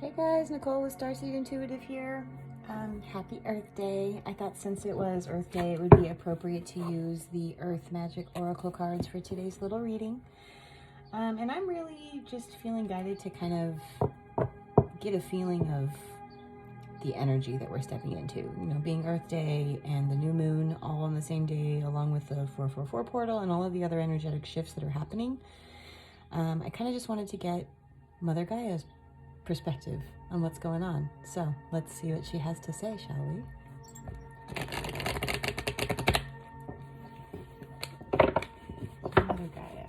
Hey guys, Nichole with Starseed Intuitive here. Happy Earth Day. I thought since it was Earth Day, it would be appropriate to use the Earth Magic Oracle cards for today's little reading. And I'm really just feeling guided to kind of get a feeling of the energy that we're stepping into. You know, being Earth Day and the new moon all on the same day, along with the 444 portal and all of the other energetic shifts that are happening. I kind of just wanted to get Mother Gaia's perspective on what's going on. So let's see what she has to say, shall we? Mother Gaia,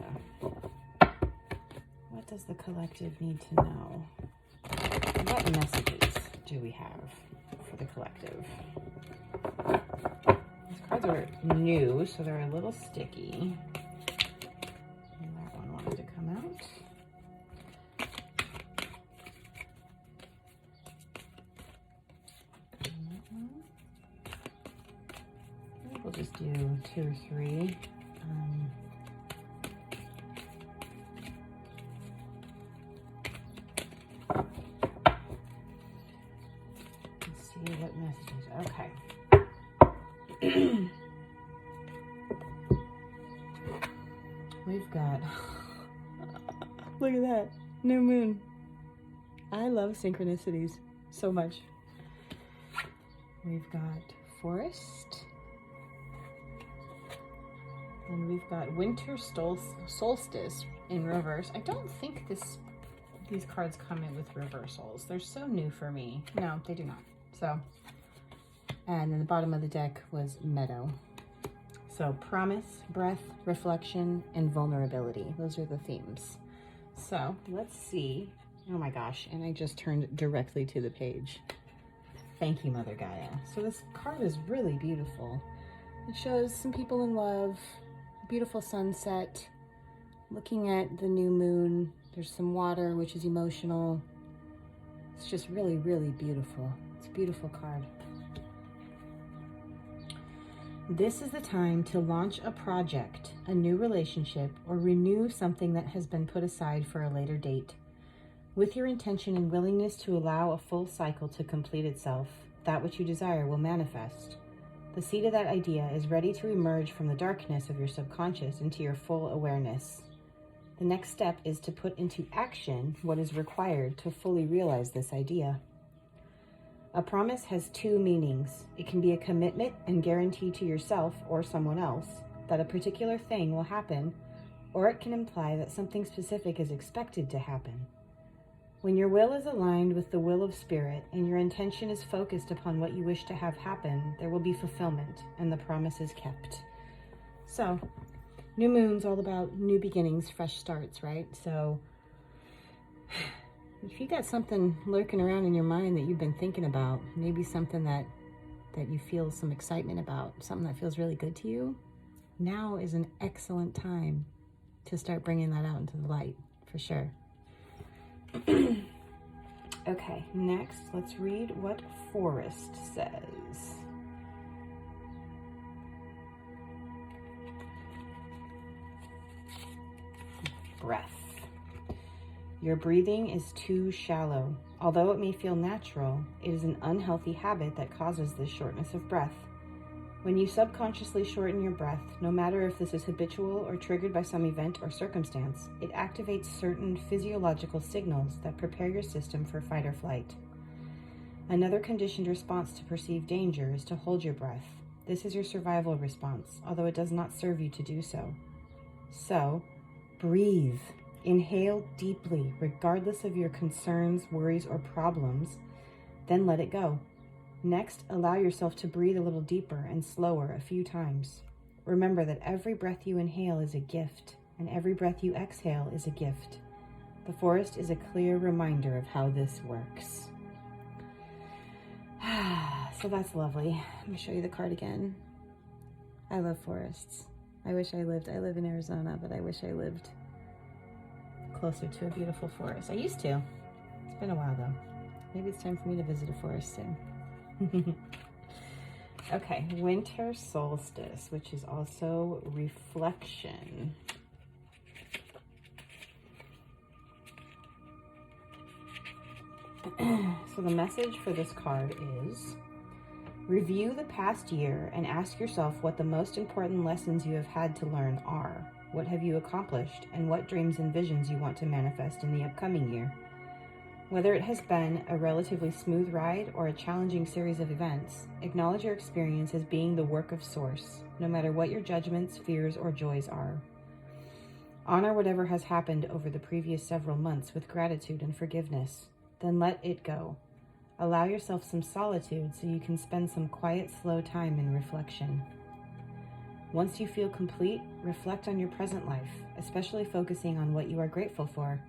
what does the collective need to know? What messages do we have for the collective? These cards are new, so they're a little sticky. And that one wanted to come out. We'll just do 2 or 3. Let's see what messages. Okay. We've got, look at that, new moon. I love synchronicities so much. We've got forest. And we've got winter solstice in reverse. I don't think these cards come in with reversals. They're so new for me. No, they do not. So, and then the bottom of the deck was meadow. So promise, breath, reflection, and vulnerability. Those are the themes. So let's see. Oh my gosh, and I just turned directly to the page. Thank you, Mother Gaia. So this card is really beautiful. It shows some people in love, beautiful sunset, looking at the new moon. There's some water, which is emotional. It's just really, really beautiful. It's a beautiful card. This is the time to launch a project, a new relationship, or renew something that has been put aside for a later date. With your intention and willingness to allow a full cycle to complete itself, that which you desire will manifest. The seed of that idea is ready to emerge from the darkness of your subconscious into your full awareness. The next step is to put into action what is required to fully realize this idea. A promise has 2 meanings. It can be a commitment and guarantee to yourself or someone else that a particular thing will happen, or it can imply that something specific is expected to happen. When your will is aligned with the will of Spirit and your intention is focused upon what you wish to have happen, there will be fulfillment and the promise is kept. So, new moon's all about new beginnings, fresh starts, right? So, if you got something lurking around in your mind that you've been thinking about, maybe something that you feel some excitement about, something that feels really good to you, now is an excellent time to start bringing that out into the light, for sure. Okay, next, let's read what forest says. Breath. Your breathing is too shallow. Although it may feel natural, it is an unhealthy habit that causes this shortness of breath. When you subconsciously shorten your breath, no matter if this is habitual or triggered by some event or circumstance, it activates certain physiological signals that prepare your system for fight or flight. Another conditioned response to perceived danger is to hold your breath. This is your survival response, although it does not serve you to do so. So, breathe. Inhale deeply, regardless of your concerns, worries, or problems, then let it go. Next, allow yourself to breathe a little deeper and slower a few times. Remember that every breath you inhale is a gift, and every breath you exhale is a gift. The forest is a clear reminder of how this works. So that's lovely. Let me show you the card again. I love forests. I live in Arizona, but I wish I lived closer to a beautiful forest. I used to. It's been a while though. Maybe it's time for me to visit a forest soon. Okay, winter solstice, which is also reflection. So the message for this card is: review the past year and ask yourself what the most important lessons you have had to learn are. What have you accomplished, and what dreams and visions you want to manifest in the upcoming year? Whether it has been a relatively smooth ride or a challenging series of events, acknowledge your experience as being the work of Source, no matter what your judgments, fears, or joys are. Honor whatever has happened over the previous several months with gratitude and forgiveness. Then let it go. Allow yourself some solitude so you can spend some quiet, slow time in reflection. Once you feel complete, reflect on your present life, especially focusing on what you are grateful for.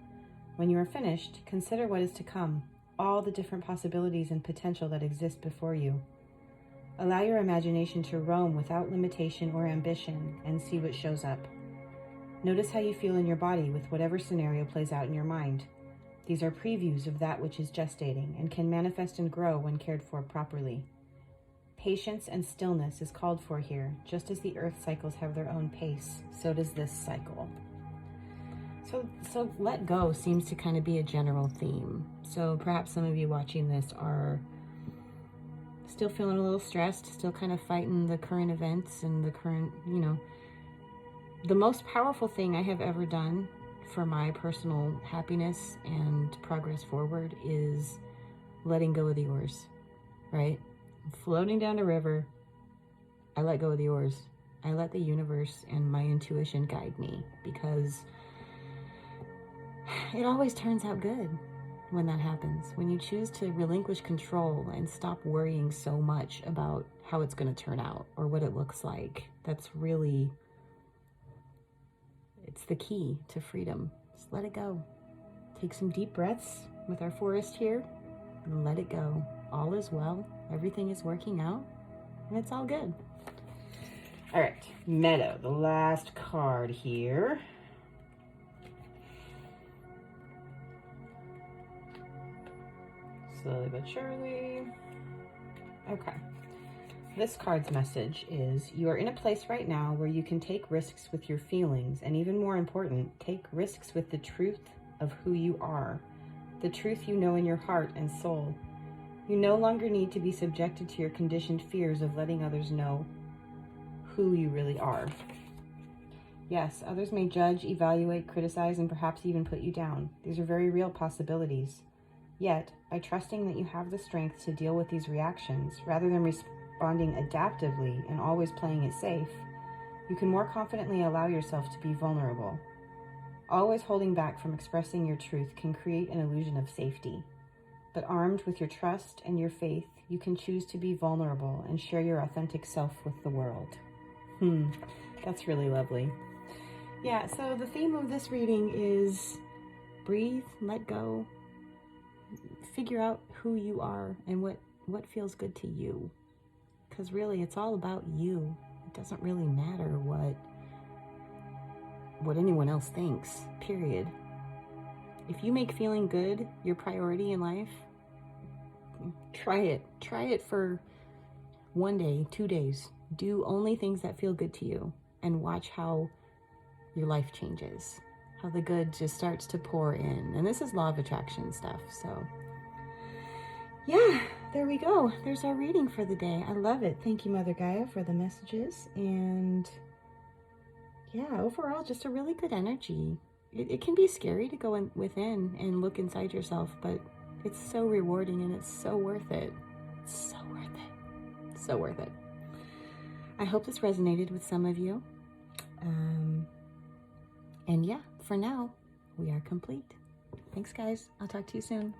When you are finished, consider what is to come, all the different possibilities and potential that exist before you. Allow your imagination to roam without limitation or ambition and see what shows up. Notice how you feel in your body with whatever scenario plays out in your mind. These are previews of that which is gestating and can manifest and grow when cared for properly. Patience and stillness is called for here, just as the earth cycles have their own pace, so does this cycle. So let go seems to kind of be a general theme. So perhaps some of you watching this are still feeling a little stressed, still kind of fighting the current events and the current, the most powerful thing I have ever done for my personal happiness and progress forward is letting go of the oars, right? Floating down a river, I let go of the oars. I let the universe and my intuition guide me, because it always turns out good when that happens. When you choose to relinquish control and stop worrying so much about how it's going to turn out or what it looks like, that's really, it's the key to freedom. Just let it go. Take some deep breaths with our forest here and let it go. All is well. Everything is working out and it's all good. All right, Meadow, the last card here. Slowly but surely. Okay. This card's message is: you are in a place right now where you can take risks with your feelings, and even more important, take risks with the truth of who you are, the truth you know in your heart and soul. You no longer need to be subjected to your conditioned fears of letting others know who you really are. Yes, others may judge, evaluate, criticize, and perhaps even put you down. These are very real possibilities. Yet, by trusting that you have the strength to deal with these reactions, rather than responding adaptively and always playing it safe, you can more confidently allow yourself to be vulnerable. Always holding back from expressing your truth can create an illusion of safety. But armed with your trust and your faith, you can choose to be vulnerable and share your authentic self with the world. That's really lovely. Yeah, so the theme of this reading is breathe, let go, figure out who you are and what feels good to you. Because really, it's all about you. It doesn't really matter what anyone else thinks, period. If you make feeling good your priority in life, try it. Try it for 1 day, 2 days. Do only things that feel good to you and watch how your life changes, how the good just starts to pour in. And this is law of attraction stuff, so yeah, there we go. There's our reading for the day. I love it. Thank you, Mother Gaia, for the messages. And yeah, overall, just a really good energy. It can be scary to go within and look inside yourself, but it's so rewarding and it's so worth it. It's so worth it. So worth it. I hope this resonated with some of you. And yeah, for now, we are complete. Thanks, guys. I'll talk to you soon.